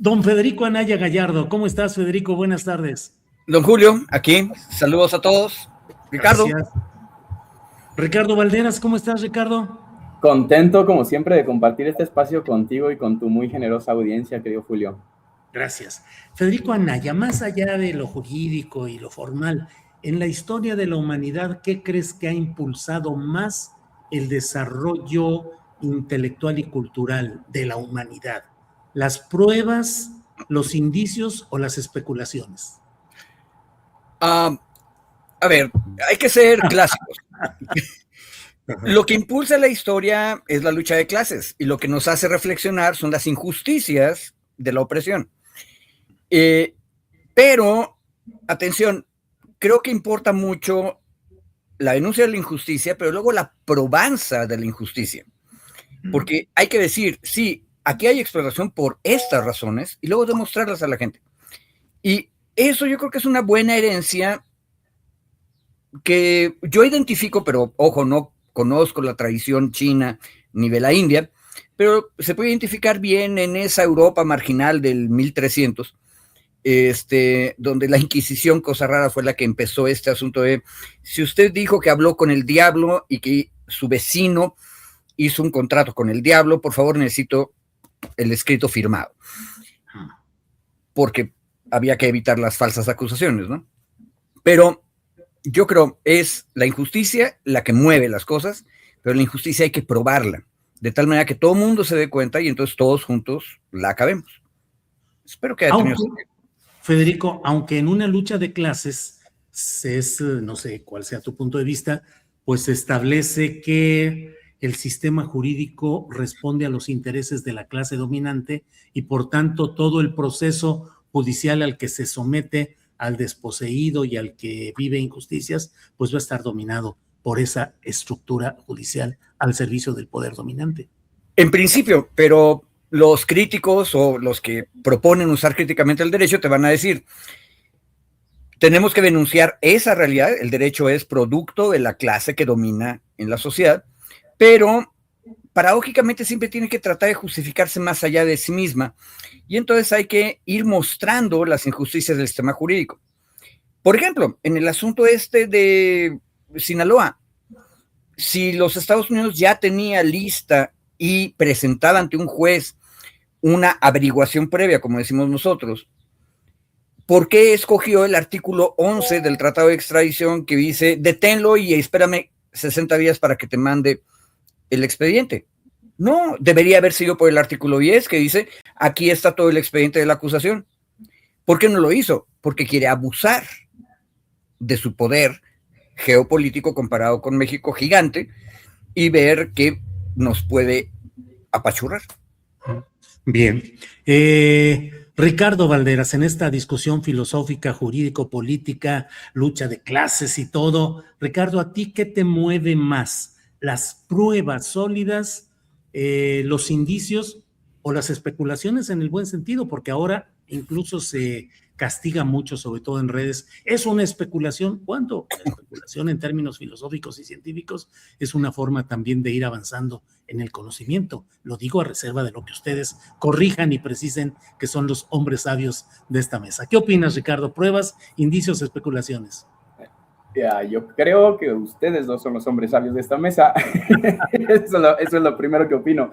Don Federico Anaya Gallardo, ¿cómo estás, Federico? Buenas tardes. Don Julio, aquí, saludos a todos. Ricardo. Gracias. Ricardo Valderas, ¿cómo estás, Ricardo? Contento, como siempre, de compartir este espacio contigo y con tu muy generosa audiencia, querido Julio. Gracias. Federico Anaya, más allá de lo jurídico y lo formal, en la historia de la humanidad, ¿qué crees que ha impulsado más el desarrollo intelectual y cultural de la humanidad? ¿Las pruebas, los indicios o las especulaciones? A ver, hay que ser clásicos. Lo que impulsa la historia es la lucha de clases y lo que nos hace reflexionar son las injusticias de la opresión. Pero, atención, creo que importa mucho la denuncia de la injusticia, pero luego la probanza de la injusticia. Porque hay que decir, sí, aquí hay explotación por estas razones y luego demostrarlas a la gente. Y eso yo creo que es una buena herencia que yo identifico, pero ojo, no conozco la tradición china ni de la India, pero se puede identificar bien en esa Europa marginal del 1300, donde la Inquisición, cosa rara, fue la que empezó este asunto de, si usted dijo que habló con el diablo y que su vecino hizo un contrato con el diablo, por favor necesito el escrito firmado, porque había que evitar las falsas acusaciones, ¿no? Pero yo creo es la injusticia la que mueve las cosas, pero la injusticia hay que probarla, de tal manera que todo el mundo se dé cuenta y entonces todos juntos la acabemos. Espero que haya tenido sentido. Federico, aunque en una lucha de clases, no sé cuál sea tu punto de vista, pues se establece que el sistema jurídico responde a los intereses de la clase dominante y por tanto todo el proceso judicial al que se somete al desposeído y al que vive injusticias, pues va a estar dominado por esa estructura judicial al servicio del poder dominante. En principio, pero los críticos o los que proponen usar críticamente el derecho te van a decir, tenemos que denunciar esa realidad, el derecho es producto de la clase que domina en la sociedad, pero paradójicamente siempre tiene que tratar de justificarse más allá de sí misma, y entonces hay que ir mostrando las injusticias del sistema jurídico. Por ejemplo, en el asunto de Sinaloa, si los Estados Unidos ya tenía lista y presentada ante un juez una averiguación previa, como decimos nosotros, ¿por qué escogió el artículo 11 del Tratado de Extradición que dice, deténlo y espérame 60 días para que te mande el expediente? No, debería haber sido por el artículo 10 que dice, aquí está todo el expediente de la acusación. ¿Por qué no lo hizo? Porque quiere abusar de su poder geopolítico comparado con México gigante y ver que nos puede apachurrar. Bien. Ricardo Valderas, en esta discusión filosófica, jurídico-política, lucha de clases y todo, Ricardo, ¿a ti qué te mueve más? ¿Las pruebas sólidas, los indicios o las especulaciones en el buen sentido? Porque ahora incluso se castiga mucho, sobre todo en redes. ¿Es una especulación? ¿Cuándo? La especulación en términos filosóficos y científicos es una forma también de ir avanzando en el conocimiento. Lo digo a reserva de lo que ustedes corrijan y precisen que son los hombres sabios de esta mesa. ¿Qué opinas, Ricardo? ¿Pruebas, indicios, especulaciones? Yo creo que ustedes dos son los hombres sabios de esta mesa. Eso es lo primero que opino.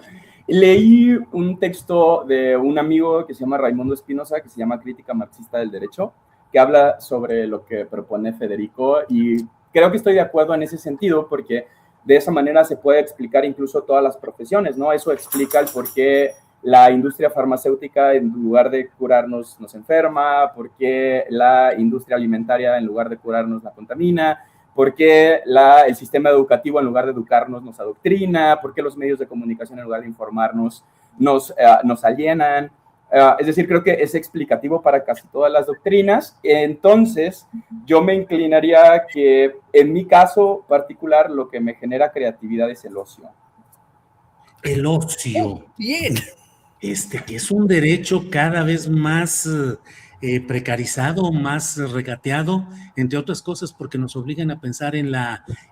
Leí un texto de un amigo que se llama Raimundo Espinosa, que se llama Crítica Marxista del Derecho, que habla sobre lo que propone Federico, y creo que estoy de acuerdo en ese sentido, porque de esa manera se puede explicar incluso todas las profesiones, ¿no? Eso explica el por qué la industria farmacéutica, en lugar de curarnos, nos enferma, por qué la industria alimentaria, en lugar de curarnos, la contamina, por qué el sistema educativo, en lugar de educarnos, nos adoctrina, por qué los medios de comunicación, en lugar de informarnos, nos alienan. Es decir, creo que es explicativo para casi todas las doctrinas. Entonces, yo me inclinaría que, en mi caso particular, lo que me genera creatividad es el ocio. El ocio. Bien. Que es un derecho cada vez más precarizado, más regateado, entre otras cosas porque nos obligan a pensar en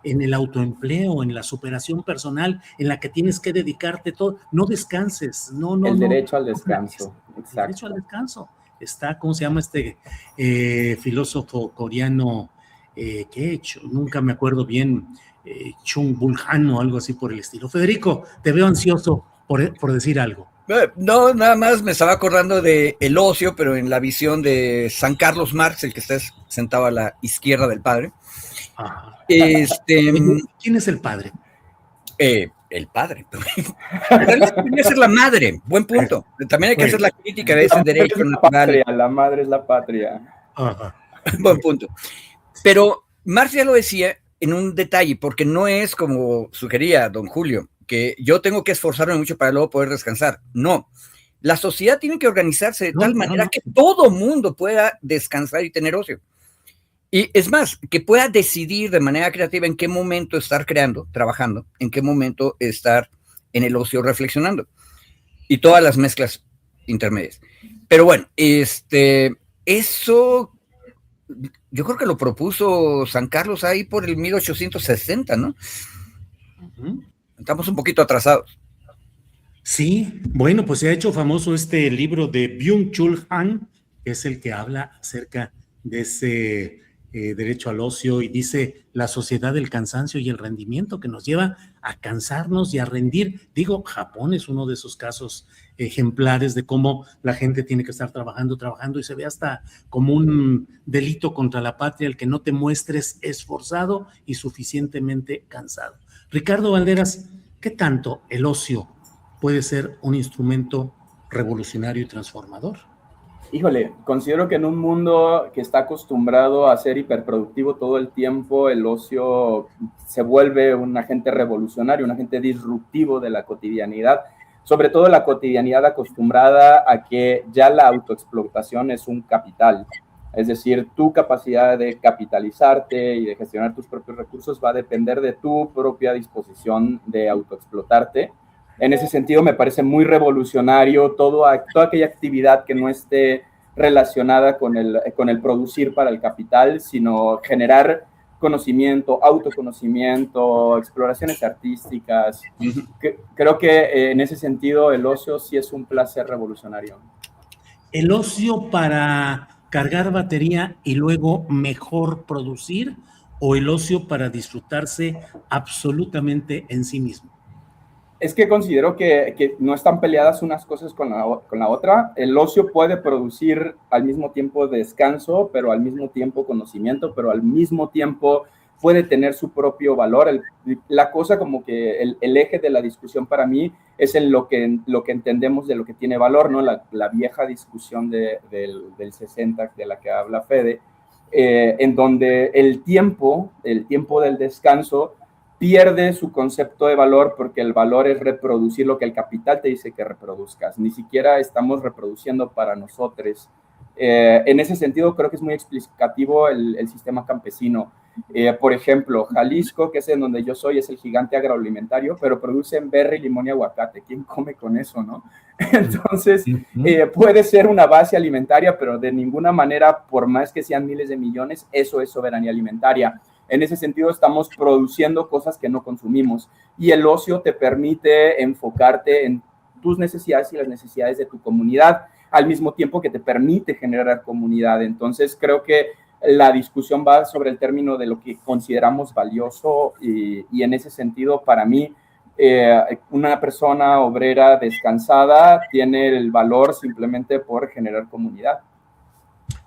el autoempleo, en la superación personal, en la que tienes que dedicarte todo. No descanses, el derecho al descanso, el derecho al descanso. Está, ¿cómo se llama este filósofo coreano? Que he hecho, nunca me acuerdo bien, Chung Bulhan o algo así por el estilo. Federico, te veo ansioso por decir algo. No, nada más me estaba acordando de el ocio, pero en la visión de San Carlos Marx, el que está sentado a la izquierda del padre. Ajá. ¿Quién es el padre? El padre. En realidad debería ser la madre. Buen punto. También hay que hacer la crítica de ese derecho natural. La madre es la patria. Ajá. Buen punto. Pero Marx ya lo decía en un detalle, porque no es como sugería don Julio, que yo tengo que esforzarme mucho para luego poder descansar. No, la sociedad tiene que organizarse de tal manera que todo mundo pueda descansar y tener ocio. Y es más, que pueda decidir de manera creativa en qué momento estar creando, trabajando, en qué momento estar en el ocio reflexionando. Y todas las mezclas intermedias. Pero bueno, eso yo creo que lo propuso San Carlos ahí por el 1860, ¿no? Estamos un poquito atrasados. Sí, bueno, pues se ha hecho famoso este libro de Byung-Chul Han, que es el que habla acerca de ese derecho al ocio y dice la sociedad del cansancio y el rendimiento que nos lleva a cansarnos y a rendir. Digo, Japón es uno de esos casos ejemplares de cómo la gente tiene que estar trabajando y se ve hasta como un delito contra la patria el que no te muestres esforzado y suficientemente cansado. Ricardo Valderas, ¿qué tanto el ocio puede ser un instrumento revolucionario y transformador? Híjole, considero que en un mundo que está acostumbrado a ser hiperproductivo todo el tiempo, el ocio se vuelve un agente revolucionario, un agente disruptivo de la cotidianidad, sobre todo la cotidianidad acostumbrada a que ya la autoexplotación es un capital. Es decir, tu capacidad de capitalizarte y de gestionar tus propios recursos va a depender de tu propia disposición de autoexplotarte. En ese sentido, me parece muy revolucionario toda aquella actividad que no esté relacionada con el producir para el capital, sino generar conocimiento, autoconocimiento, exploraciones artísticas. Creo que en ese sentido el ocio sí es un placer revolucionario. El ocio para cargar batería y luego mejor producir, o el ocio para disfrutarse absolutamente en sí mismo. Es que considero que no están peleadas unas cosas con la otra. El ocio puede producir al mismo tiempo descanso, pero al mismo tiempo conocimiento, pero al mismo tiempo puede tener su propio valor. La cosa como que el eje de la discusión para mí es en lo que entendemos de lo que tiene valor, ¿no? La vieja discusión del 60 de la que habla Fede, en donde el tiempo del descanso pierde su concepto de valor porque el valor es reproducir lo que el capital te dice que reproduzcas. Ni siquiera estamos reproduciendo para nosotros. En ese sentido, creo que es muy explicativo el sistema campesino. Por ejemplo, Jalisco, que es en donde yo soy, es el gigante agroalimentario, pero producen berry, limón y aguacate. ¿Quién come con eso, no? Entonces, puede ser una base alimentaria, pero de ninguna manera, por más que sean miles de millones, eso es soberanía alimentaria. En ese sentido, estamos produciendo cosas que no consumimos y el ocio te permite enfocarte en tus necesidades y las necesidades de tu comunidad, al mismo tiempo que te permite generar comunidad. Entonces, creo que la discusión va sobre el término de lo que consideramos valioso y en ese sentido, para mí, una persona obrera descansada tiene el valor simplemente por generar comunidad.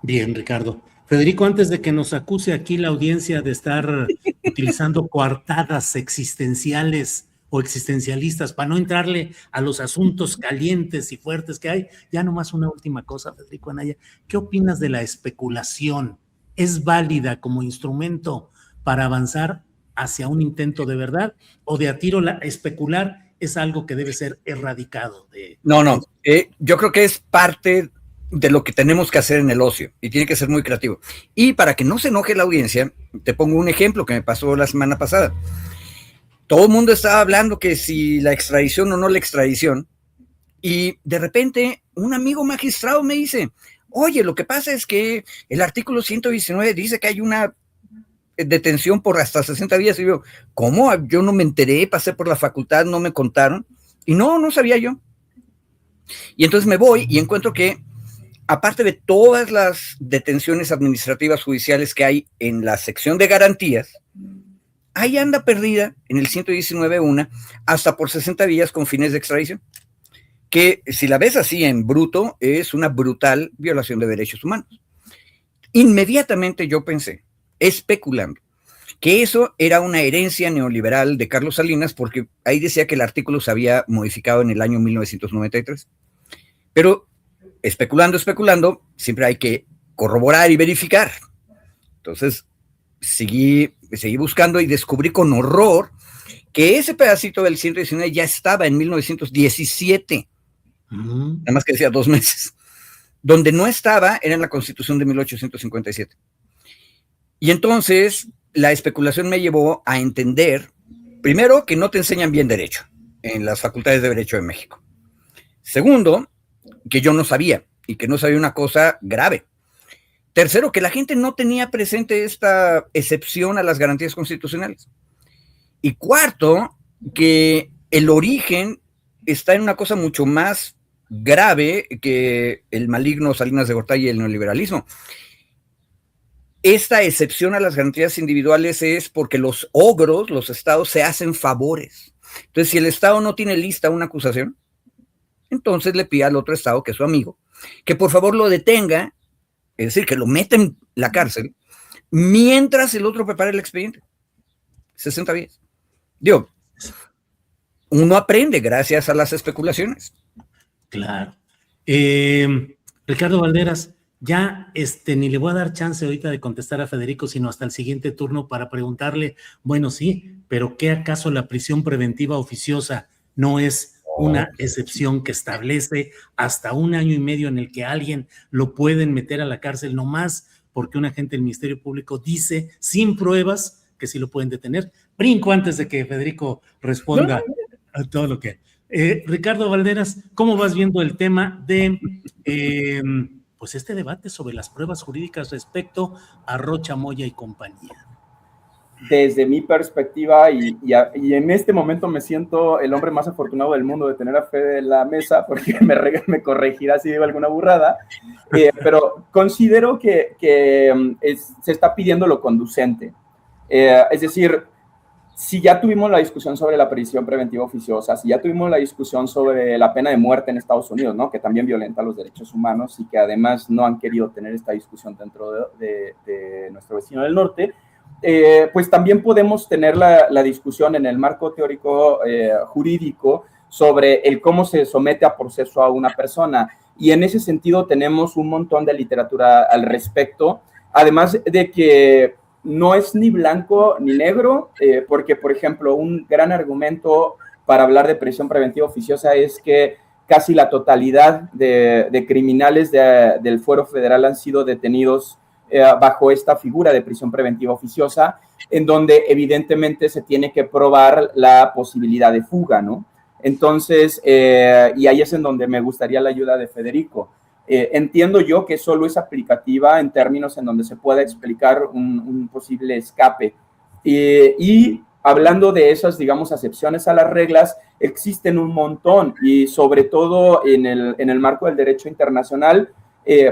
Bien, Ricardo. Federico, antes de que nos acuse aquí la audiencia de estar utilizando coartadas existenciales o existencialistas para no entrarle a los asuntos calientes y fuertes que hay, ya nomás una última cosa, Federico Anaya. ¿Qué opinas de la especulación? ¿Es válida como instrumento para avanzar hacia un intento de verdad o de a tiro especular es algo que debe ser erradicado? No. Yo creo que es parte de lo que tenemos que hacer en el ocio y tiene que ser muy creativo. Y para que no se enoje la audiencia, te pongo un ejemplo que me pasó la semana pasada. Todo el mundo estaba hablando que si la extradición o no la extradición, y de repente un amigo magistrado me dice, Oye, lo que pasa es que el artículo 119 dice que hay una detención por hasta 60 días. Y yo, ¿cómo? Yo no me enteré, pasé por la facultad, no me contaron. Y no sabía yo. Y entonces me voy y encuentro que, aparte de todas las detenciones administrativas judiciales que hay en la sección de garantías, ahí anda perdida en el 119 una hasta por 60 días con fines de extradición, que si la ves así en bruto es una brutal violación de derechos humanos. Inmediatamente yo pensé, especulando, que eso era una herencia neoliberal de Carlos Salinas, porque ahí decía que el artículo se había modificado en el año 1993. Pero especulando, siempre hay que corroborar y verificar. Entonces, seguí buscando y descubrí con horror que ese pedacito del 119 ya estaba en 1917, nada más que decía 2 meses. Donde no estaba era en la Constitución de 1857. Y entonces la especulación me llevó a entender, primero, que no te enseñan bien derecho en las facultades de Derecho de México. Segundo, que yo no sabía, y que no sabía una cosa grave. Tercero, que la gente no tenía presente esta excepción a las garantías constitucionales. Y cuarto, que el origen está en una cosa mucho más grave que el maligno Salinas de Gortari y el neoliberalismo. Esta excepción a las garantías individuales es porque los ogros, los estados, se hacen favores. Entonces, si el estado no tiene lista una acusación, entonces le pide al otro estado, que es su amigo, que por favor lo detenga, es decir, que lo meta en la cárcel, mientras el otro prepara el expediente. 60 días. Digo, uno aprende gracias a las especulaciones. Claro. Ricardo Valderas, ya ni le voy a dar chance ahorita de contestar a Federico, sino hasta el siguiente turno para preguntarle, bueno, sí, pero ¿qué acaso la prisión preventiva oficiosa no es una excepción que establece hasta 1 año y medio en el que a alguien lo pueden meter a la cárcel nomás porque un agente del Ministerio Público dice sin pruebas que sí lo pueden detener? Brinco antes de que Federico responda a todo lo que... Ricardo Valderas, ¿cómo vas viendo el tema de pues este debate sobre las pruebas jurídicas respecto a Rocha Moya y compañía? Desde mi perspectiva, y en este momento me siento el hombre más afortunado del mundo de tener a Fede en la mesa, porque me corregirá si digo alguna burrada, pero considero que se está pidiendo lo conducente. Es decir, si ya tuvimos la discusión sobre la prisión preventiva oficiosa, si ya tuvimos la discusión sobre la pena de muerte en Estados Unidos, ¿no?, que también violenta los derechos humanos y que además no han querido tener esta discusión dentro de nuestro vecino del norte, pues también podemos tener la discusión en el marco teórico jurídico sobre el cómo se somete a proceso a una persona. Y en ese sentido tenemos un montón de literatura al respecto, además de que no es ni blanco ni negro, porque, por ejemplo, un gran argumento para hablar de prisión preventiva oficiosa es que casi la totalidad de criminales del fuero federal han sido detenidos bajo esta figura de prisión preventiva oficiosa, en donde evidentemente se tiene que probar la posibilidad de fuga, ¿no? Entonces, y ahí es en donde me gustaría la ayuda de Federico. Entiendo yo que solo es aplicativa en términos en donde se pueda explicar un posible escape. Y hablando de esas, digamos, excepciones a las reglas, existen un montón, y sobre todo en el marco del derecho internacional.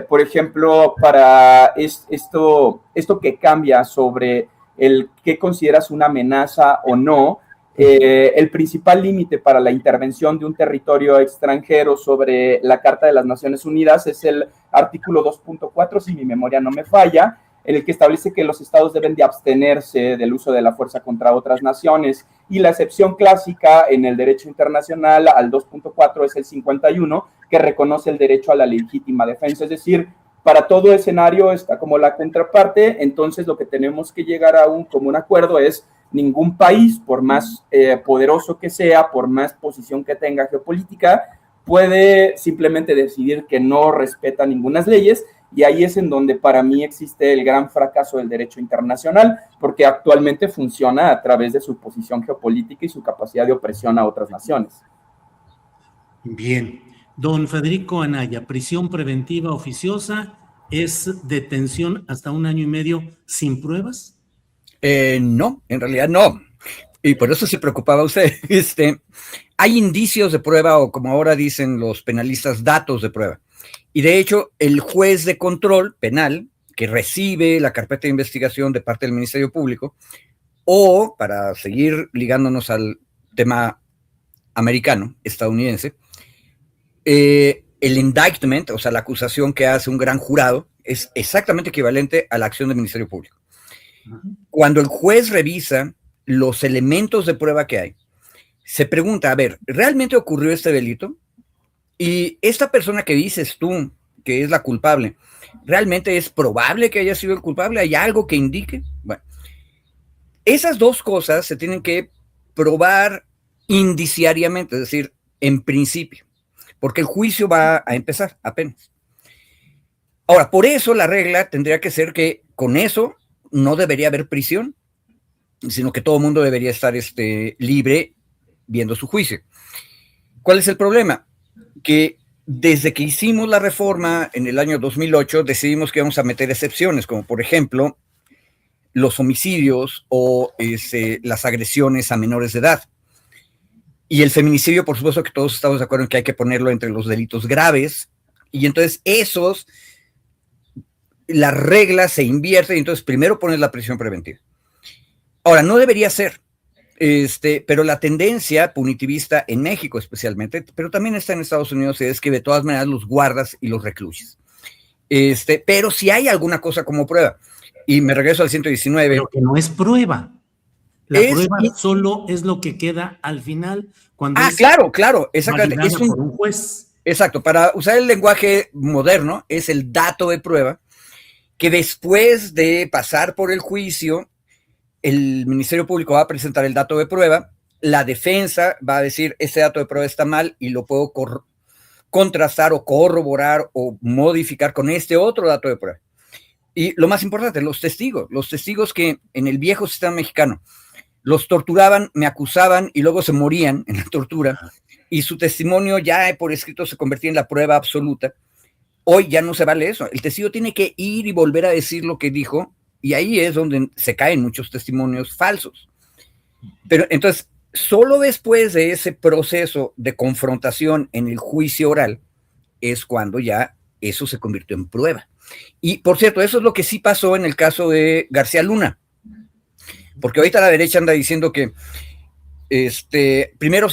Por ejemplo, para esto que cambia sobre el qué consideras una amenaza o no, el principal límite para la intervención de un territorio extranjero sobre la Carta de las Naciones Unidas es el artículo 2.4, si mi memoria no me falla, en el que establece que los estados deben de abstenerse del uso de la fuerza contra otras naciones, y la excepción clásica en el derecho internacional al 2.4 es el 51, que reconoce el derecho a la legítima defensa. Es decir, para todo escenario está como la contraparte. Entonces lo que tenemos que llegar a un común acuerdo es: ningún país, por más poderoso que sea, por más posición que tenga geopolítica, puede simplemente decidir que no respeta ninguna leyes. Y ahí es en donde para mí existe el gran fracaso del derecho internacional, porque actualmente funciona a través de su posición geopolítica y su capacidad de opresión a otras naciones. Bien. Don Federico Anaya, prisión preventiva oficiosa es detención hasta 1 año y medio sin pruebas. No, en realidad no. Y por eso se preocupaba usted. Hay indicios de prueba, o como ahora dicen los penalistas, datos de prueba. Y de hecho, el juez de control penal que recibe la carpeta de investigación de parte del Ministerio Público, o para seguir ligándonos al tema americano, estadounidense, el indictment, o sea, la acusación que hace un gran jurado, es exactamente equivalente a la acción del Ministerio Público. Cuando el juez revisa los elementos de prueba que hay, se pregunta, a ver, ¿realmente ocurrió este delito? Y esta persona que dices tú que es la culpable, ¿realmente es probable que haya sido el culpable? ¿Hay algo que indique? Bueno, esas dos cosas se tienen que probar indiciariamente, es decir, en principio, porque el juicio va a empezar apenas. Ahora, por eso la regla tendría que ser que con eso no debería haber prisión, sino que todo el mundo debería estar libre viendo su juicio. ¿Cuál es el problema? Que desde que hicimos la reforma en el año 2008, decidimos que íbamos a meter excepciones, como por ejemplo los homicidios o las agresiones a menores de edad. Y el feminicidio, por supuesto que todos estamos de acuerdo en que hay que ponerlo entre los delitos graves. Y entonces la regla se invierte y entonces primero pones la prisión preventiva. Ahora, no debería ser, pero la tendencia punitivista en México especialmente, pero también está en Estados Unidos, es que de todas maneras los guardas y los recluyes. Pero si hay alguna cosa como prueba, y me regreso al 119. Pero que no es prueba. La prueba solo es lo que queda al final cuando es claro, exactamente. Es por un juez. Exacto, para usar el lenguaje moderno, es el dato de prueba que después de pasar por el juicio, el Ministerio Público va a presentar el dato de prueba, la defensa va a decir, este dato de prueba está mal y lo puedo contrastar o corroborar o modificar con este otro dato de prueba. Y lo más importante, los testigos que en el viejo sistema mexicano los torturaban, me acusaban y luego se morían en la tortura y su testimonio ya por escrito se convertía en la prueba absoluta. Hoy ya no se vale eso. El testigo tiene que ir y volver a decir lo que dijo y ahí es donde se caen muchos testimonios falsos. Pero entonces, solo después de ese proceso de confrontación en el juicio oral es cuando ya eso se convirtió en prueba. Y por cierto, eso es lo que sí pasó en el caso de García Luna. Porque ahorita la derecha anda diciendo que primero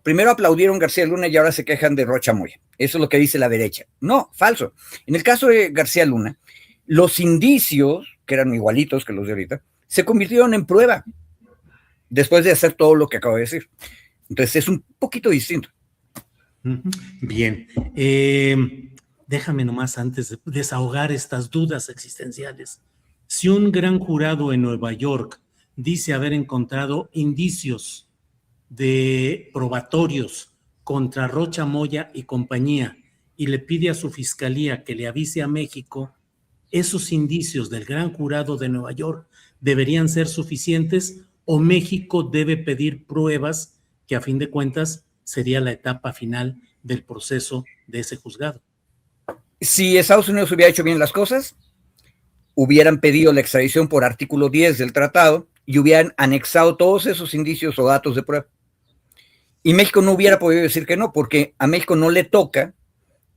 primero aplaudieron García Luna y ahora se quejan de Rocha Moya. Eso es lo que dice la derecha. No, falso. En el caso de García Luna, los indicios, que eran igualitos que los de ahorita, se convirtieron en prueba después de hacer todo lo que acabo de decir. Entonces es un poquito distinto. Bien. Déjame nomás antes de desahogar estas dudas existenciales. Si un gran jurado en Nueva York dice haber encontrado indicios de probatorios contra Rocha Moya y compañía y le pide a su fiscalía que le avise a México, ¿esos indicios del gran jurado de Nueva York deberían ser suficientes o México debe pedir pruebas que a fin de cuentas sería la etapa final del proceso de ese juzgado? Si Estados Unidos hubiera hecho bien las cosas, hubieran pedido la extradición por artículo 10 del tratado y hubieran anexado todos esos indicios o datos de prueba. Y México no hubiera podido decir que no, porque a México no le toca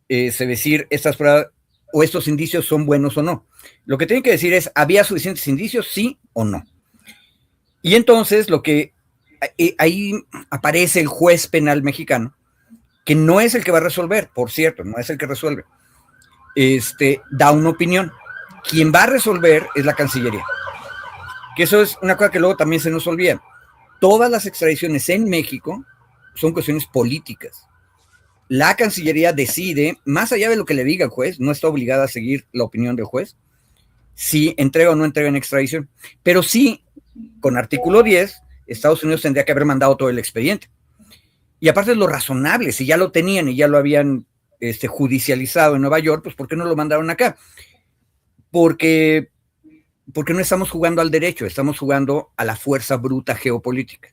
decir estas pruebas o estos indicios son buenos o no. Lo que tienen que decir es, ¿había suficientes indicios, sí o no? Y entonces ahí aparece el juez penal mexicano, que no es el que va a resolver, por cierto, no es el que resuelve. Da una opinión. Quien va a resolver es la Cancillería. Que eso es una cosa que luego también se nos olvida. Todas las extradiciones en México son cuestiones políticas. La Cancillería decide, más allá de lo que le diga el juez, no está obligada a seguir la opinión del juez, si entrega o no entrega en extradición. Pero sí, con artículo 10, Estados Unidos tendría que haber mandado todo el expediente. Y aparte es lo razonable, si ya lo tenían y ya lo habían judicializado en Nueva York, pues ¿por qué no lo mandaron acá? Porque no estamos jugando al derecho, estamos jugando a la fuerza bruta geopolítica.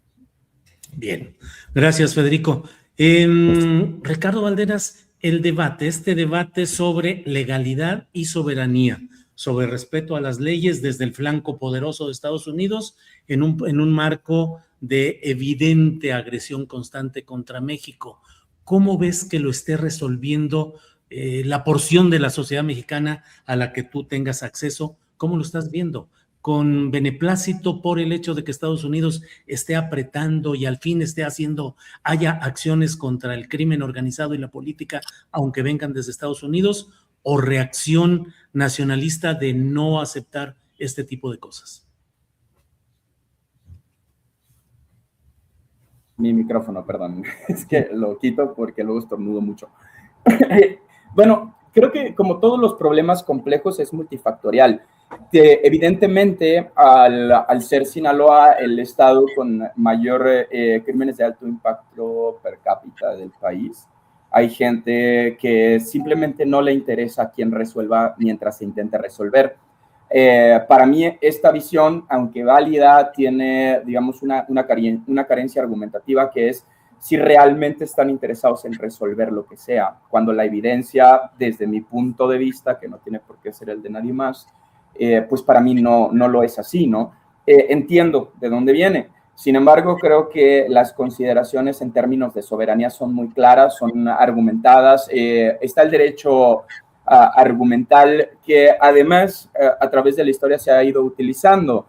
Bien, gracias Federico. Ricardo Valderas, este debate sobre legalidad y soberanía, sobre respeto a las leyes desde el flanco poderoso de Estados Unidos en un marco de evidente agresión constante contra México. ¿Cómo ves que lo esté resolviendo la porción de la sociedad mexicana a la que tú tengas acceso? ¿Cómo lo estás viendo? ¿Con beneplácito por el hecho de que Estados Unidos esté apretando y al fin haya acciones contra el crimen organizado y la política, aunque vengan desde Estados Unidos, o reacción nacionalista de no aceptar este tipo de cosas? Mi micrófono, perdón, es que lo quito porque luego estornudo mucho. Bueno, creo que como todos los problemas complejos es multifactorial. Evidentemente, al ser Sinaloa el estado con mayor crímenes de alto impacto per cápita del país, hay gente que simplemente no le interesa a quién resuelva mientras se intente resolver. Para mí, esta visión, aunque válida, tiene, digamos, una carencia argumentativa, que es si realmente están interesados en resolver lo que sea, cuando la evidencia, desde mi punto de vista, que no tiene por qué ser el de nadie más, pues para mí no lo es así, ¿no? Entiendo de dónde viene. Sin embargo, creo que las consideraciones en términos de soberanía son muy claras, son argumentadas. Está el derecho argumental que además a través de la historia se ha ido utilizando.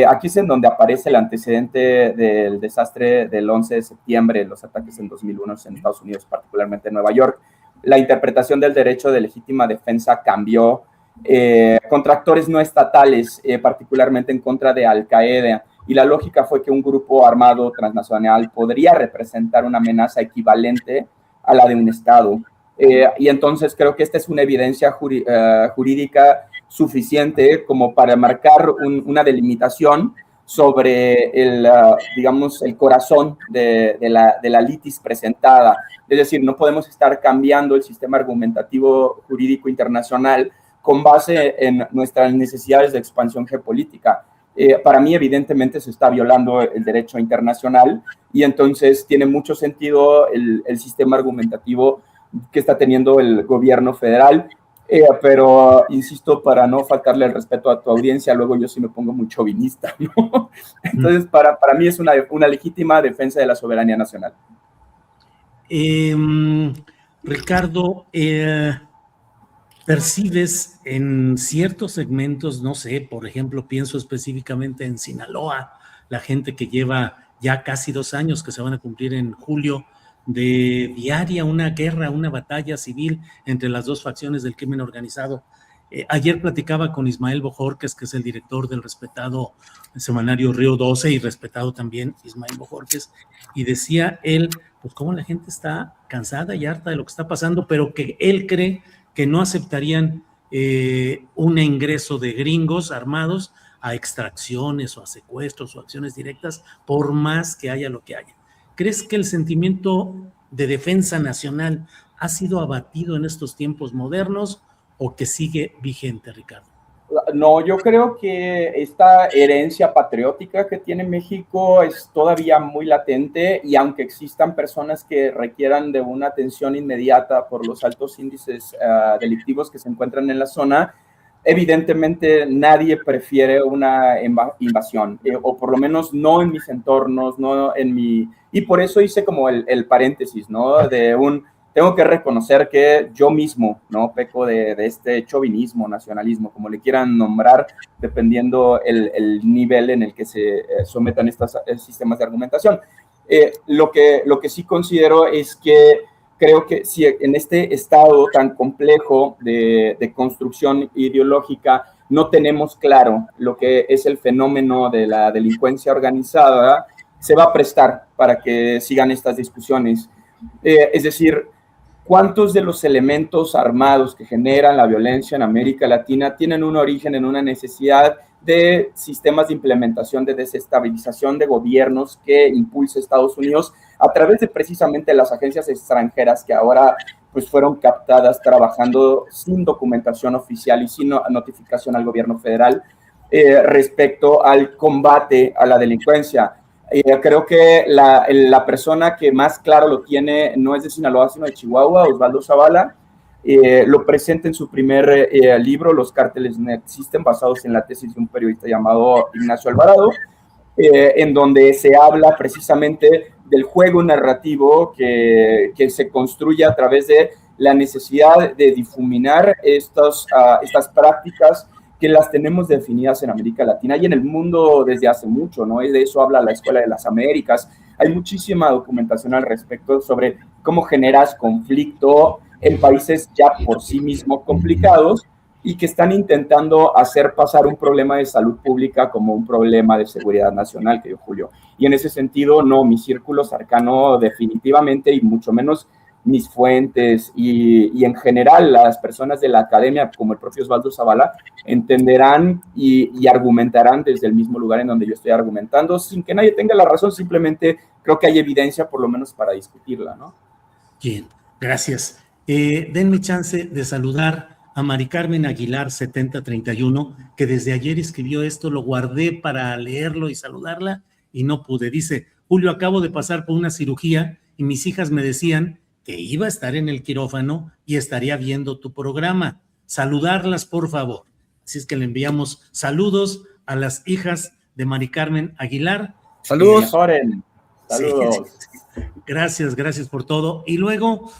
Aquí es en donde aparece el antecedente del desastre del 11 de septiembre, los ataques en 2001 en Estados Unidos, particularmente en Nueva York. La interpretación del derecho de legítima defensa cambió contra actores no estatales, particularmente en contra de Al-Qaeda, y la lógica fue que un grupo armado transnacional podría representar una amenaza equivalente a la de un Estado. Y entonces creo que esta es una evidencia jurídica suficiente como para marcar una delimitación sobre digamos, el corazón de la litis presentada. Es decir, no podemos estar cambiando el sistema argumentativo jurídico internacional con base en nuestras necesidades de expansión geopolítica. Para mí, evidentemente, se está violando el derecho internacional y entonces tiene mucho sentido el sistema argumentativo que está teniendo el gobierno federal, pero insisto, para no faltarle el respeto a tu audiencia, luego yo sí me pongo muy chauvinista, ¿no? Entonces, para mí es una legítima defensa de la soberanía nacional. Ricardo, ¿percibes en ciertos segmentos, no sé, por ejemplo, pienso específicamente en Sinaloa, la gente que lleva ya casi 2 años, que se van a cumplir en julio, de diaria una guerra, una batalla civil entre las dos facciones del crimen organizado? Ayer platicaba con Ismael Bojorquez, que es el director del respetado semanario Río 12 y respetado también Ismael Bojorquez, y decía él, pues cómo la gente está cansada y harta de lo que está pasando, pero que él cree que no aceptarían un ingreso de gringos armados a extracciones o a secuestros o acciones directas, por más que haya lo que haya. ¿Crees que el sentimiento de defensa nacional ha sido abatido en estos tiempos modernos o que sigue vigente, Ricardo? No, yo creo que esta herencia patriótica que tiene México es todavía muy latente, y aunque existan personas que requieran de una atención inmediata por los altos índices delictivos que se encuentran en la zona, evidentemente nadie prefiere una invasión, o por lo menos no en mis entornos, no en mi... Y por eso hice como el paréntesis, ¿no? Tengo que reconocer que yo mismo, ¿no? Peco de este chauvinismo, nacionalismo, como le quieran nombrar, dependiendo el nivel en el que se sometan estos sistemas de argumentación. Lo que sí considero es que creo que si en este estado tan complejo de construcción ideológica no tenemos claro lo que es el fenómeno de la delincuencia organizada, se va a prestar para que sigan estas discusiones. Es decir, ¿cuántos de los elementos armados que generan la violencia en América Latina tienen un origen en una necesidad de sistemas de implementación de desestabilización de gobiernos que impulsa Estados Unidos a través de precisamente las agencias extranjeras que ahora pues fueron captadas trabajando sin documentación oficial y sin notificación al gobierno federal respecto al combate a la delincuencia? Creo que la persona que más claro lo tiene no es de Sinaloa, sino de Chihuahua, Osvaldo Zavala. Lo presenta en su primer libro, Los cárteles no existen, basados en la tesis de un periodista llamado Ignacio Alvarado, en donde se habla precisamente del juego narrativo que se construye a través de la necesidad de difuminar estas prácticas que las tenemos definidas en América Latina y en el mundo desde hace mucho, ¿no? Y de eso habla la Escuela de las Américas. Hay muchísima documentación al respecto sobre cómo generas conflicto en países ya por sí mismos complicados y que están intentando hacer pasar un problema de salud pública como un problema de seguridad nacional, que dijo Julio. Y en ese sentido, no, mi círculo cercano definitivamente, y mucho menos mis fuentes y en general las personas de la academia, como el propio Osvaldo Zavala, entenderán y argumentarán desde el mismo lugar en donde yo estoy argumentando, sin que nadie tenga la razón, simplemente creo que hay evidencia por lo menos para discutirla, ¿no? Bien, gracias. Denme chance de saludar a Mari Carmen Aguilar 7031, que desde ayer escribió esto, lo guardé para leerlo y saludarla y no pude. Dice: Julio, acabo de pasar por una cirugía y mis hijas me decían que iba a estar en el quirófano y estaría viendo tu programa. Saludarlas, por favor. Así es que le enviamos saludos a las hijas de Mari Carmen Aguilar. Saludos. Saludos. Sí. Gracias por todo. Y luego,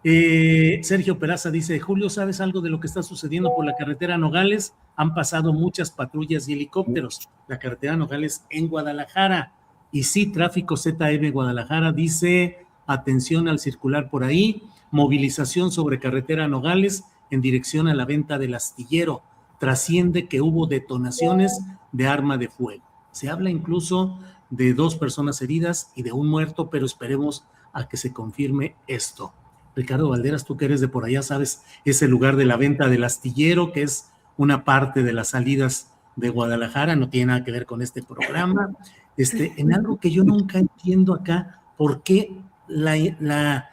Sergio Peraza dice: Julio, ¿sabes algo de lo que está sucediendo por la carretera Nogales? Han pasado muchas patrullas y helicópteros. La carretera Nogales en Guadalajara. Y sí, tráfico ZM Guadalajara dice: atención al circular por ahí, movilización sobre carretera Nogales en dirección a la venta del astillero. Trasciende que hubo detonaciones de arma de fuego. Se habla incluso de 2 personas heridas y de 1 muerto, pero esperemos a que se confirme esto. Ricardo Valderas, tú que eres de por allá, sabes ese lugar de la venta del astillero, que es una parte de las salidas de Guadalajara, no tiene nada que ver con este programa. En algo que yo nunca entiendo acá, ¿por qué las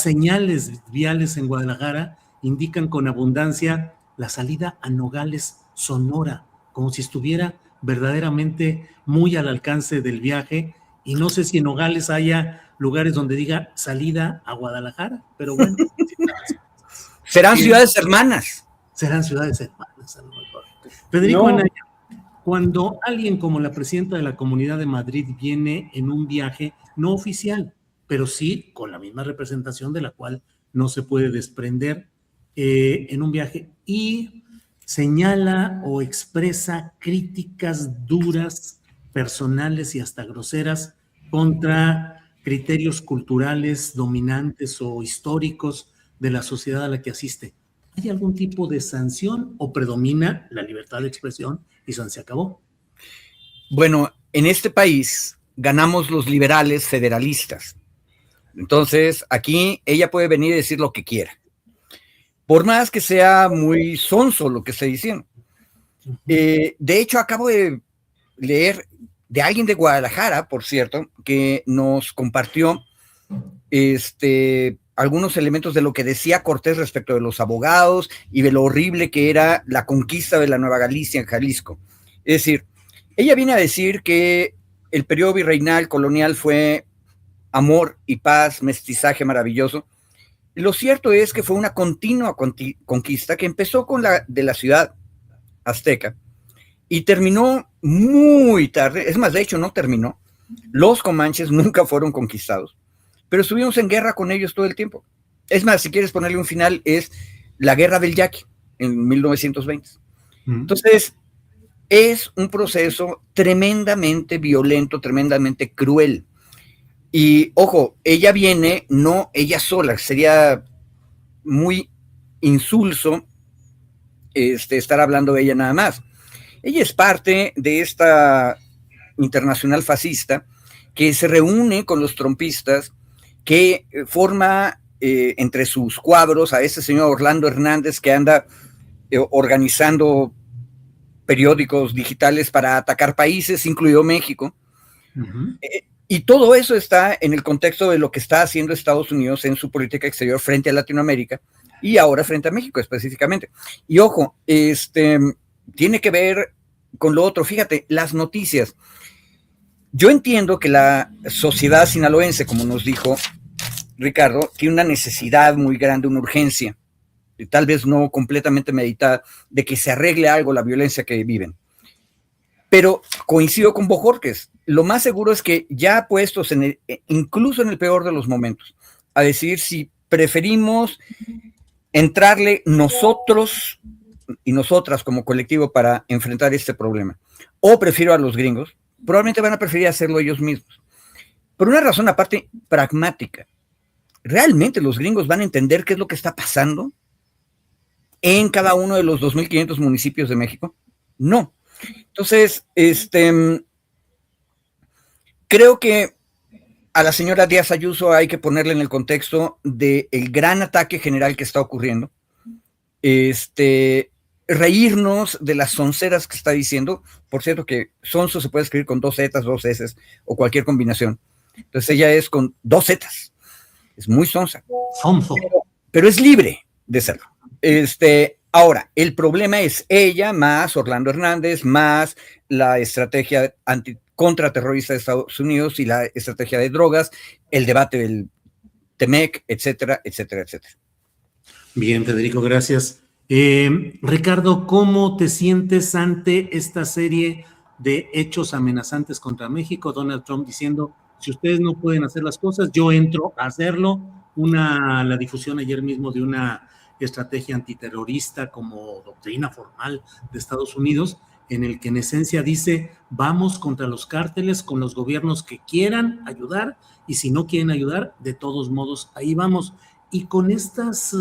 señales viales en Guadalajara indican con abundancia la salida a Nogales, Sonora, como si estuviera verdaderamente muy al alcance del viaje? Y no sé si en Nogales haya lugares donde diga salida a Guadalajara, pero bueno. Serán ciudades hermanas. Serán ciudades hermanas, a lo mejor. Federico Anaya, cuando alguien como la presidenta de la Comunidad de Madrid viene en un viaje no oficial, pero sí con la misma representación de la cual no se puede desprender, en un viaje, y señala o expresa críticas duras, personales y hasta groseras contra criterios culturales dominantes o históricos de la sociedad a la que asiste, ¿hay algún tipo de sanción o predomina la libertad de expresión y se acabó? Bueno, en este país ganamos los liberales federalistas. Entonces, aquí ella puede venir y decir lo que quiera, por más que sea muy sonso lo que esté diciendo. De hecho, acabo de leer de alguien de Guadalajara, por cierto, que nos compartió algunos elementos de lo que decía Cortés respecto de los abogados y de lo horrible que era la conquista de la Nueva Galicia en Jalisco. Es decir, ella viene a decir que el periodo virreinal colonial fue amor y paz, mestizaje maravilloso. Lo cierto es que fue una continua conquista que empezó con la de la ciudad azteca y terminó muy tarde. Es más, de hecho, no terminó. Los comanches nunca fueron conquistados, pero estuvimos en guerra con ellos todo el tiempo. Es más, si quieres ponerle un final, es la guerra del Yaqui en 1920. Entonces, es un proceso tremendamente violento, tremendamente cruel. Y, ojo, ella viene, no ella sola, sería muy insulso estar hablando de ella nada más. Ella es parte de esta internacional fascista que se reúne con los trompistas, que forma entre sus cuadros a ese señor Orlando Hernández que anda organizando periódicos digitales para atacar países, incluido México. Y todo eso está en el contexto de lo que está haciendo Estados Unidos en su política exterior frente a Latinoamérica y ahora frente a México específicamente. Y ojo, tiene que ver con lo otro. Fíjate, las noticias. Yo entiendo que la sociedad sinaloense, como nos dijo Ricardo, tiene una necesidad muy grande, una urgencia, tal vez no completamente meditada, de que se arregle algo la violencia que viven. Pero coincido con Bojorquez, lo más seguro es que ya puestos incluso en el peor de los momentos, a decidir si preferimos entrarle nosotros y nosotras como colectivo para enfrentar este problema, o prefiero a los gringos, probablemente van a preferir hacerlo ellos mismos. Por una razón aparte pragmática, ¿realmente los gringos van a entender qué es lo que está pasando en cada uno de los 2.500 municipios de México? No. Entonces, creo que a la señora Díaz Ayuso hay que ponerle en el contexto del gran ataque general que está ocurriendo, reírnos de las sonceras que está diciendo. Por cierto que sonso se puede escribir con 2 zetas, 2 eses o cualquier combinación. Entonces ella es con 2 zetas. Es muy sonsa. Sonso. Pero es libre de serlo. Ahora, el problema es ella más Orlando Hernández, más la estrategia contraterrorista de Estados Unidos y la estrategia de drogas, el debate del TEMEC, etcétera, etcétera, etcétera. Bien, Federico, gracias. Ricardo, ¿cómo te sientes ante esta serie de hechos amenazantes contra México? Donald Trump diciendo, si ustedes no pueden hacer las cosas, yo entro a hacerlo. La difusión ayer mismo de una estrategia antiterrorista como doctrina formal de Estados Unidos, en el que en esencia dice, vamos contra los cárteles con los gobiernos que quieran ayudar, y si no quieren ayudar, de todos modos, ahí vamos. Y con estos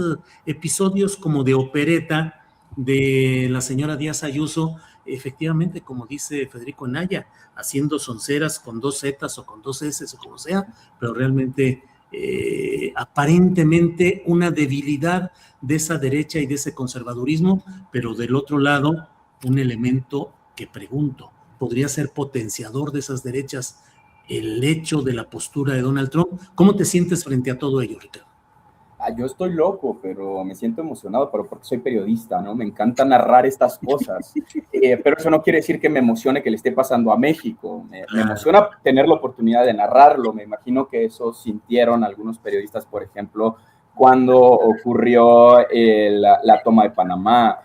episodios como de opereta de la señora Díaz Ayuso, efectivamente, como dice Federico Anaya, haciendo sonceras con 2 zetas o con 2 eses o como sea, pero realmente aparentemente una debilidad de esa derecha y de ese conservadurismo, pero del otro lado un elemento que pregunto, ¿podría ser potenciador de esas derechas el hecho de la postura de Donald Trump? ¿Cómo te sientes frente a todo ello, Ricardo? Yo estoy loco, pero me siento emocionado, pero porque soy periodista, ¿no? Me encanta narrar estas cosas, pero eso no quiere decir que me emocione que le esté pasando a México. Me emociona tener la oportunidad de narrarlo. Me imagino que eso sintieron algunos periodistas, por ejemplo, cuando ocurrió la toma de Panamá.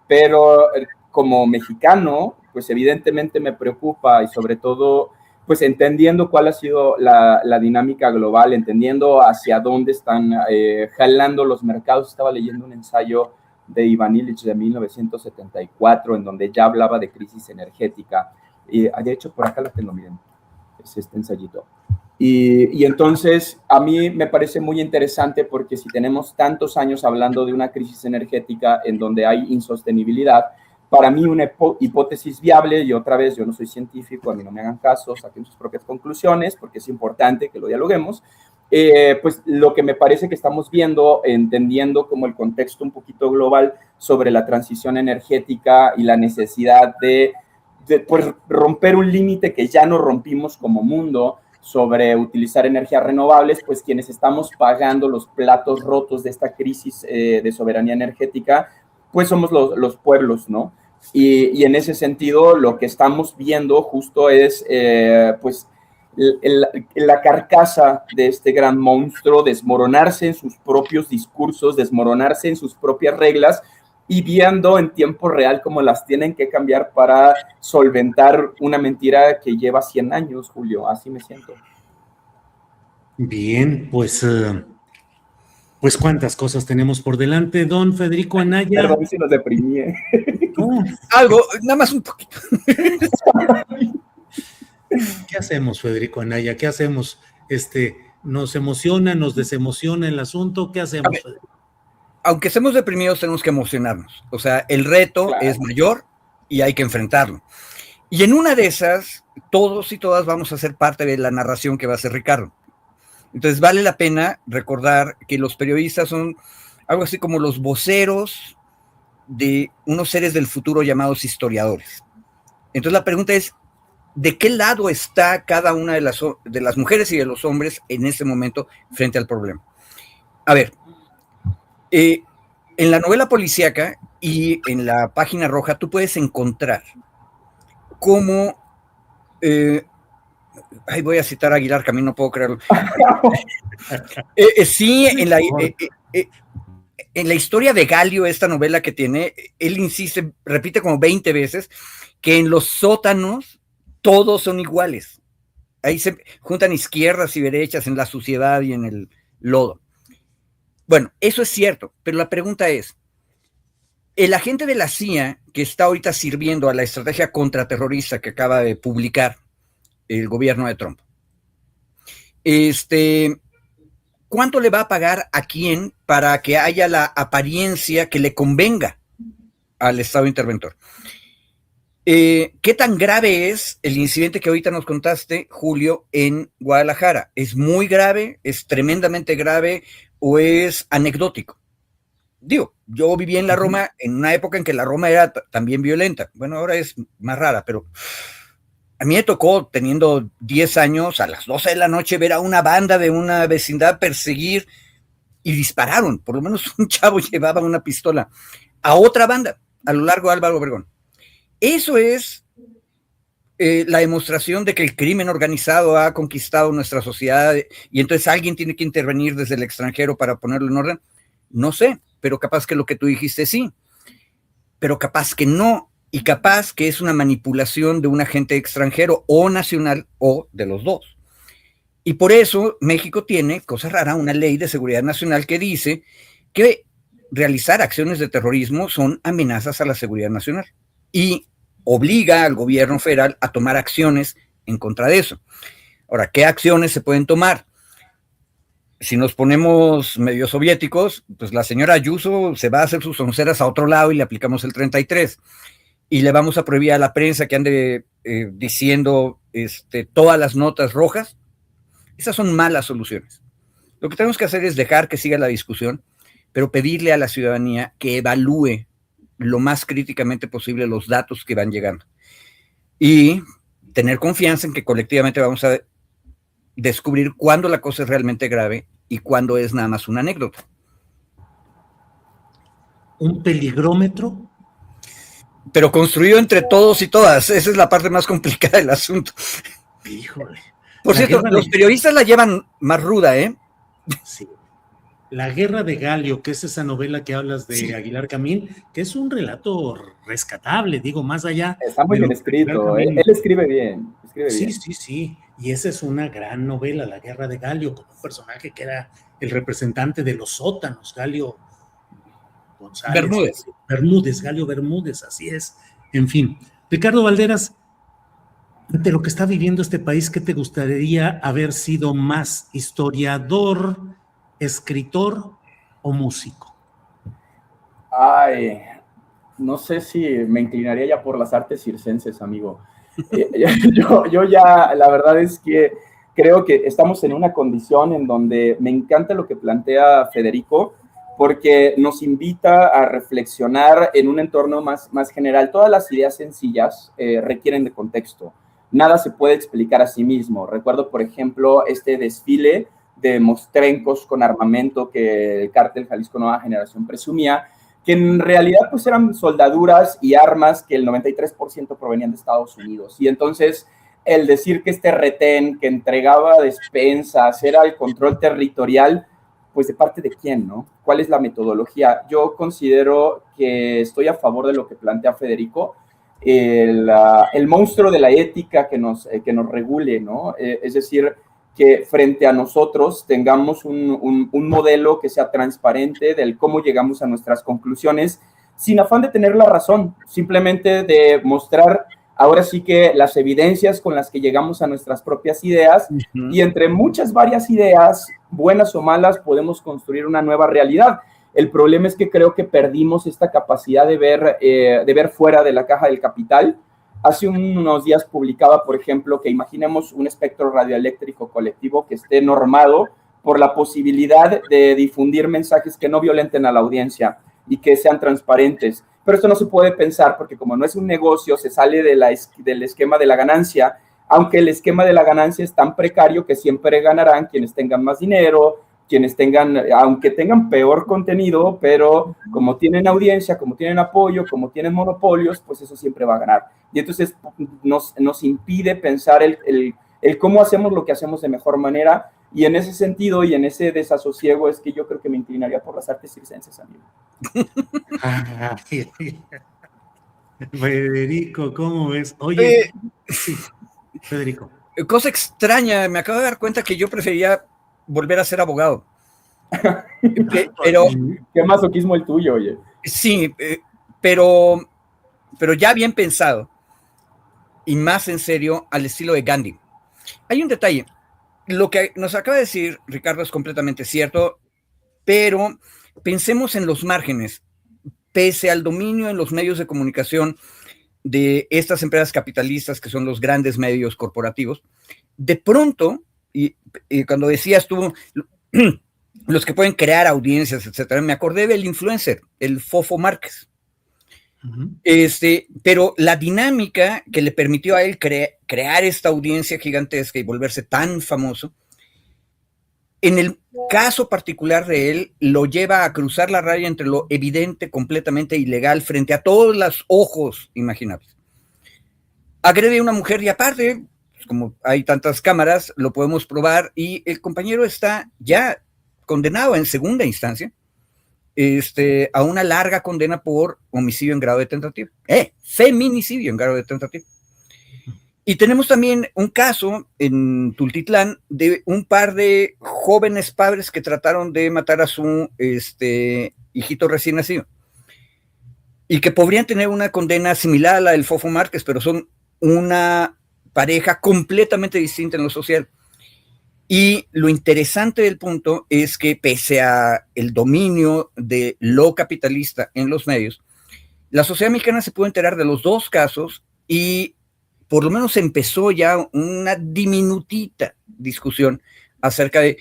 Pero como mexicano, pues evidentemente me preocupa, y sobre todo pues entendiendo cuál ha sido la dinámica global, entendiendo hacia dónde están jalando los mercados. Estaba leyendo un ensayo de Ivan Illich de 1974, en donde ya hablaba de crisis energética. Y de hecho, por acá la tengo, miren, es este ensayito. Y entonces, a mí me parece muy interesante, porque si tenemos tantos años hablando de una crisis energética en donde hay insostenibilidad, para mí una hipótesis viable, y otra vez, yo no soy científico, a mí no me hagan caso, saquen sus propias conclusiones, porque es importante que lo dialoguemos, pues lo que me parece que estamos viendo, entendiendo como el contexto un poquito global sobre la transición energética y la necesidad de pues, romper un límite que ya no rompimos como mundo sobre utilizar energías renovables, pues quienes estamos pagando los platos rotos de esta crisis de soberanía energética, pues somos los pueblos, ¿no? Y en ese sentido, lo que estamos viendo justo es, pues, la carcasa de este gran monstruo desmoronarse en sus propios discursos, desmoronarse en sus propias reglas, y viendo en tiempo real cómo las tienen que cambiar para solventar una mentira que lleva 100 años, Julio. Así me siento. Bien, pues cuántas cosas tenemos por delante, don Federico Anaya. Perdón si nos deprimí. Algo, nada más un poquito. ¿Qué hacemos, Federico Anaya? ¿Qué hacemos? ¿Nos emociona, nos desemociona el asunto? ¿Qué hacemos, Federico? Aunque estemos deprimidos, tenemos que emocionarnos. O sea, el reto es mayor y hay que enfrentarlo. Y en una de esas, todos y todas vamos a ser parte de la narración que va a hacer Ricardo. Entonces vale la pena recordar que los periodistas son algo así como los voceros de unos seres del futuro llamados historiadores. Entonces la pregunta es, ¿de qué lado está cada una de las mujeres y de los hombres en este momento frente al problema? A ver, en la novela policíaca y en la página roja tú puedes encontrar cómo Ay, voy a citar a Aguilar Camín, no puedo creerlo. Sí, en la historia de Galio, esta novela que tiene, él insiste, repite como 20 veces, que en los sótanos todos son iguales. Ahí se juntan izquierdas y derechas en la suciedad y en el lodo. Bueno, eso es cierto, pero la pregunta es, el agente de la CIA que está ahorita sirviendo a la estrategia contraterrorista que acaba de publicar el gobierno de Trump, ¿cuánto le va a pagar a quién para que haya la apariencia que le convenga al Estado interventor? ¿Qué tan grave es el incidente que ahorita nos contaste, Julio, en Guadalajara? ¿Es muy grave? ¿Es tremendamente grave? ¿O es anecdótico? Digo, yo viví en la Roma en una época en que la Roma era también violenta. Bueno, ahora es más rara, pero a mí me tocó, teniendo 10 años, a las 12 de la noche, ver a una banda de una vecindad perseguir y dispararon. Por lo menos un chavo llevaba una pistola a otra banda a lo largo de Álvaro Obregón. Eso es la demostración de que el crimen organizado ha conquistado nuestra sociedad y entonces alguien tiene que intervenir desde el extranjero para ponerlo en orden. No sé, pero capaz que lo que tú dijiste sí, pero capaz que no, y capaz que es una manipulación de un agente extranjero o nacional o de los dos. Y por eso México tiene, cosa rara, una ley de seguridad nacional que dice que realizar acciones de terrorismo son amenazas a la seguridad nacional y obliga al gobierno federal a tomar acciones en contra de eso. Ahora, ¿qué acciones se pueden tomar? Si nos ponemos medio soviéticos, pues la señora Ayuso se va a hacer sus onceras a otro lado y le aplicamos el 33. Y le vamos a prohibir a la prensa que ande diciendo todas las notas rojas. Esas son malas soluciones. Lo que tenemos que hacer es dejar que siga la discusión, pero pedirle a la ciudadanía que evalúe lo más críticamente posible los datos que van llegando. Y tener confianza en que colectivamente vamos a descubrir cuándo la cosa es realmente grave y cuándo es nada más una anécdota. ¿Un peligrómetro? Pero construido entre todos y todas. Esa es la parte más complicada del asunto. Híjole. Por cierto, los periodistas la llevan más ruda, ¿eh? Sí. La Guerra de Galio, que es esa novela que hablas de Aguilar Camín, que es un relato rescatable, digo, más allá. Está muy bien escrito, él escribe bien. Sí. Y esa es una gran novela, La Guerra de Galio, con un personaje que era el representante de los sótanos, Galio González. Galio Bermúdez, así es. En fin, Ricardo Valderas, de lo que está viviendo este país, ¿qué te gustaría haber sido más, historiador, escritor o músico? Ay, no sé si me inclinaría ya por las artes circenses, amigo. Yo ya, la verdad es que creo que estamos en una condición en donde me encanta lo que plantea Federico, porque nos invita a reflexionar en un entorno más general. Todas las ideas sencillas requieren de contexto. Nada se puede explicar a sí mismo. Recuerdo, por ejemplo, este desfile de mostrencos con armamento que el cártel Jalisco Nueva Generación presumía, que en realidad pues eran soldaduras y armas que el 93% provenían de Estados Unidos. Y entonces el decir que este retén que entregaba despensas era el control territorial, pues ¿de parte de quién, no? ¿Cuál es la metodología? Yo considero que estoy a favor de lo que plantea Federico, el monstruo de la ética que nos regule, ¿no? Es decir, que frente a nosotros tengamos un modelo que sea transparente del cómo llegamos a nuestras conclusiones, sin afán de tener la razón, simplemente de mostrar ahora sí que las evidencias con las que llegamos a nuestras propias ideas, y entre muchas varias ideas, buenas o malas, podemos construir una nueva realidad. El problema es que creo que perdimos esta capacidad de ver fuera de la caja del capital. Hace unos días publicaba, por ejemplo, que imaginemos un espectro radioeléctrico colectivo que esté normado por la posibilidad de difundir mensajes que no violenten a la audiencia y que sean transparentes. Pero esto no se puede pensar porque como no es un negocio, se sale del esquema de la ganancia, aunque el esquema de la ganancia es tan precario que siempre ganarán quienes tengan más dinero, quienes tengan, aunque tengan peor contenido, pero como tienen audiencia, como tienen apoyo, como tienen monopolios, pues eso siempre va a ganar. Y entonces nos impide pensar el el cómo hacemos lo que hacemos de mejor manera, y en ese sentido y en ese desasosiego es que yo creo que me inclinaría por las artes circenses, amigo. Federico, ¿cómo ves? Oye, sí, Federico. Cosa extraña, me acabo de dar cuenta que yo prefería volver a ser abogado. Pero qué masoquismo el tuyo, oye. Sí, pero ya bien pensado y más en serio al estilo de Gandhi. Hay un detalle. Lo que nos acaba de decir Ricardo es completamente cierto, pero pensemos en los márgenes. Pese al dominio en los medios de comunicación de estas empresas capitalistas que son los grandes medios corporativos, de pronto, y cuando decías tú, los que pueden crear audiencias, etcétera, me acordé del influencer, el Fofo Márquez. Pero la dinámica que le permitió a él crear esta audiencia gigantesca y volverse tan famoso, en el caso particular de él, lo lleva a cruzar la raya entre lo evidente, completamente ilegal, frente a todos los ojos imaginables. Agrede a una mujer y aparte, pues como hay tantas cámaras, lo podemos probar y el compañero está ya condenado en segunda instancia a una larga condena por homicidio en grado de tentativa. Feminicidio en grado de tentativa. Y tenemos también un caso en Tultitlán de un par de jóvenes padres que trataron de matar a su hijito recién nacido. Y que podrían tener una condena similar a la del Fofo Márquez, pero son una pareja completamente distinta en lo social. Y lo interesante del punto es que pese a el dominio de lo capitalista en los medios, la sociedad mexicana se pudo enterar de los dos casos y por lo menos empezó ya una diminutita discusión acerca de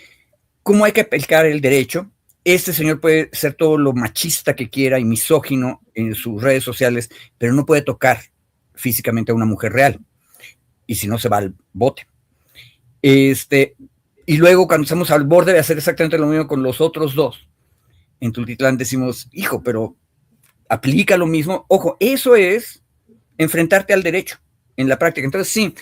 cómo hay que aplicar el derecho. Este señor puede ser todo lo machista que quiera y misógino en sus redes sociales, pero no puede tocar físicamente a una mujer real. Y si no, se va al bote. Y luego, cuando estamos al borde de hacer exactamente lo mismo con los otros dos, en Tultitlán decimos, hijo, pero aplica lo mismo. Ojo, eso es enfrentarte al derecho en la práctica. Entonces, sí,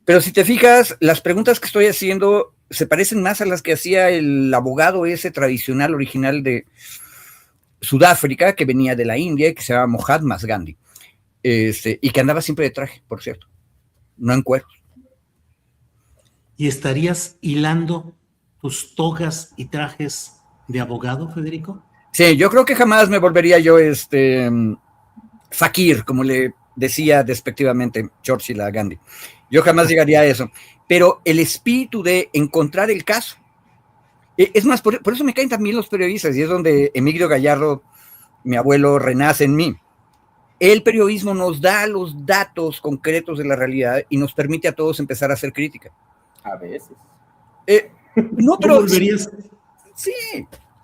pero si te fijas, las preguntas que estoy haciendo se parecen más a las que hacía el abogado ese tradicional original de Sudáfrica, que venía de la India, que se llama Mahatma Gandhi, y que andaba siempre de traje, por cierto, no en cueros. ¿Y estarías hilando tus togas y trajes de abogado, Federico? Sí, yo creo que jamás me volvería yo fakir, como le decía despectivamente Churchill a Gandhi. Yo jamás llegaría a eso. Pero el espíritu de encontrar el caso. Es más, por eso me caen también los periodistas, y es donde Emilio Gallardo, mi abuelo, renace en mí. El periodismo nos da los datos concretos de la realidad y nos permite a todos empezar a hacer crítica. A veces. No, pero ¿Volverías? Sí.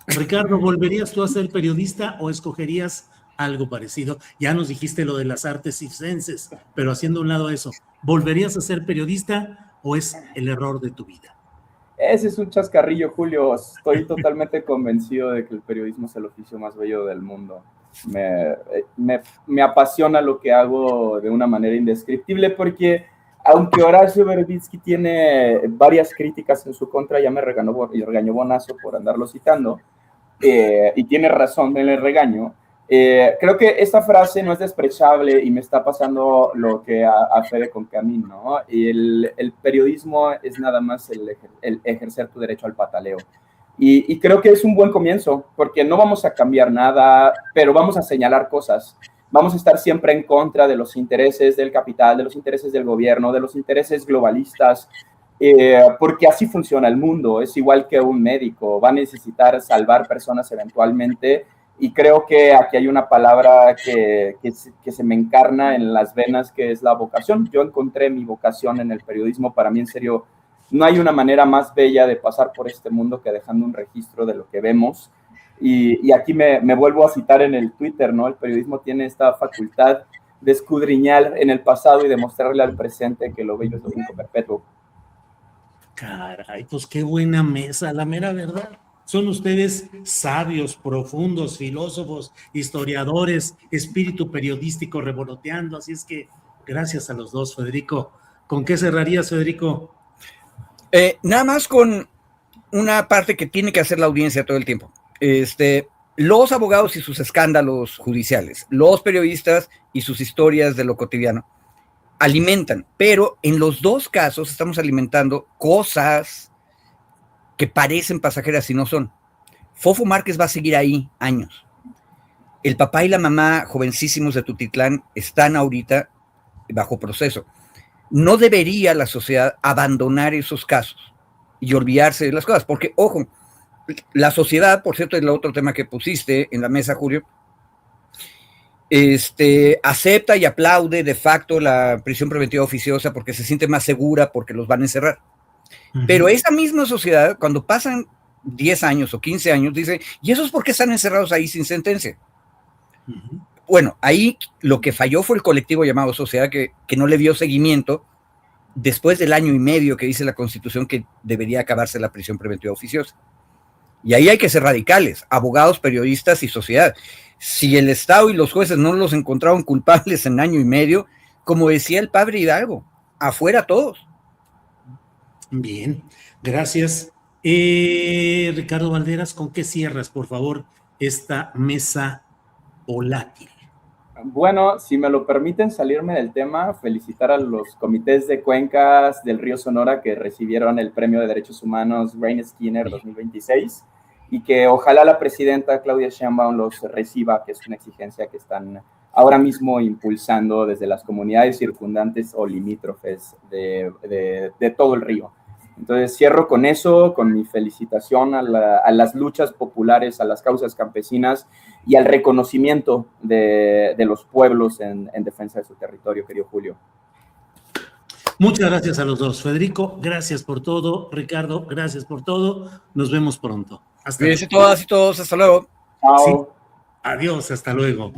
Ricardo, ¿volverías tú a ser periodista o escogerías algo parecido? Ya nos dijiste lo de las artes circenses, pero haciendo a un lado eso, ¿volverías a ser periodista o es el error de tu vida? Ese es un chascarrillo, Julio. Estoy totalmente convencido de que el periodismo es el oficio más bello del mundo. Me apasiona lo que hago de una manera indescriptible porque aunque Horacio Verbitsky tiene varias críticas en su contra, ya me regañó Bonazo por andarlo citando, y tiene razón en el regaño. Creo que esta frase no es despreciable y me está pasando lo que a Fede con Camino, ¿no? Y el periodismo es nada más el ejercer tu derecho al pataleo. Y creo que es un buen comienzo, porque no vamos a cambiar nada, pero vamos a señalar cosas. Vamos a estar siempre en contra de los intereses del capital, de los intereses del gobierno, de los intereses globalistas, porque así funciona el mundo. Es igual que un médico, va a necesitar salvar personas eventualmente, y creo que aquí hay una palabra que se me encarna en las venas, que es la vocación. Yo encontré mi vocación en el periodismo. Para mí, en serio, no hay una manera más bella de pasar por este mundo que dejando un registro de lo que vemos. Y aquí me vuelvo a citar en el Twitter, ¿no? El periodismo tiene esta facultad de escudriñar en el pasado y demostrarle al presente que lo bello es lo único perpetuo. Caray, pues qué buena mesa, la mera verdad. Son ustedes sabios, profundos, filósofos, historiadores, espíritu periodístico revoloteando. Así es que gracias a los dos, Federico. ¿Con qué cerrarías, Federico? Nada más con una parte que tiene que hacer la audiencia todo el tiempo. Los abogados y sus escándalos judiciales, los periodistas y sus historias de lo cotidiano, alimentan, pero en los dos casos estamos alimentando cosas que parecen pasajeras y no son. Fofo Márquez va a seguir ahí años. El papá y la mamá, jovencísimos de Tutitlán, están ahorita bajo proceso. No debería la sociedad abandonar esos casos y olvidarse de las cosas, porque, ojo, la sociedad, por cierto, es el otro tema que pusiste en la mesa, Julio, acepta y aplaude de facto la prisión preventiva oficiosa porque se siente más segura, porque los van a encerrar. Pero esa misma sociedad, cuando pasan 10 años o 15 años, dice, ¿y esos por qué están encerrados ahí sin sentencia? Bueno, ahí lo que falló fue el colectivo llamado sociedad que no le dio seguimiento después del año y medio que dice la Constitución que debería acabarse la prisión preventiva oficiosa. Y ahí hay que ser radicales, abogados, periodistas y sociedad. Si el Estado y los jueces no los encontraron culpables en año y medio, como decía el padre Hidalgo, afuera todos. Bien, gracias. Ricardo Valderas, ¿con qué cierras, por favor, esta mesa volátil? Bueno, si me lo permiten salirme del tema, felicitar a los comités de cuencas del Río Sonora que recibieron el Premio de Derechos Humanos Rain Skinner 2026 y que ojalá la presidenta Claudia Sheinbaum los reciba, que es una exigencia que están ahora mismo impulsando desde las comunidades circundantes o limítrofes de todo el río. Entonces cierro con eso, con mi felicitación a las luchas populares, a las causas campesinas y al reconocimiento de los pueblos en defensa de su territorio, querido Julio. Muchas gracias a los dos. Federico, gracias por todo. Ricardo, gracias por todo. Nos vemos pronto. Hasta luego. Todas y todos, hasta luego. Chao. Sí. Adiós, hasta luego.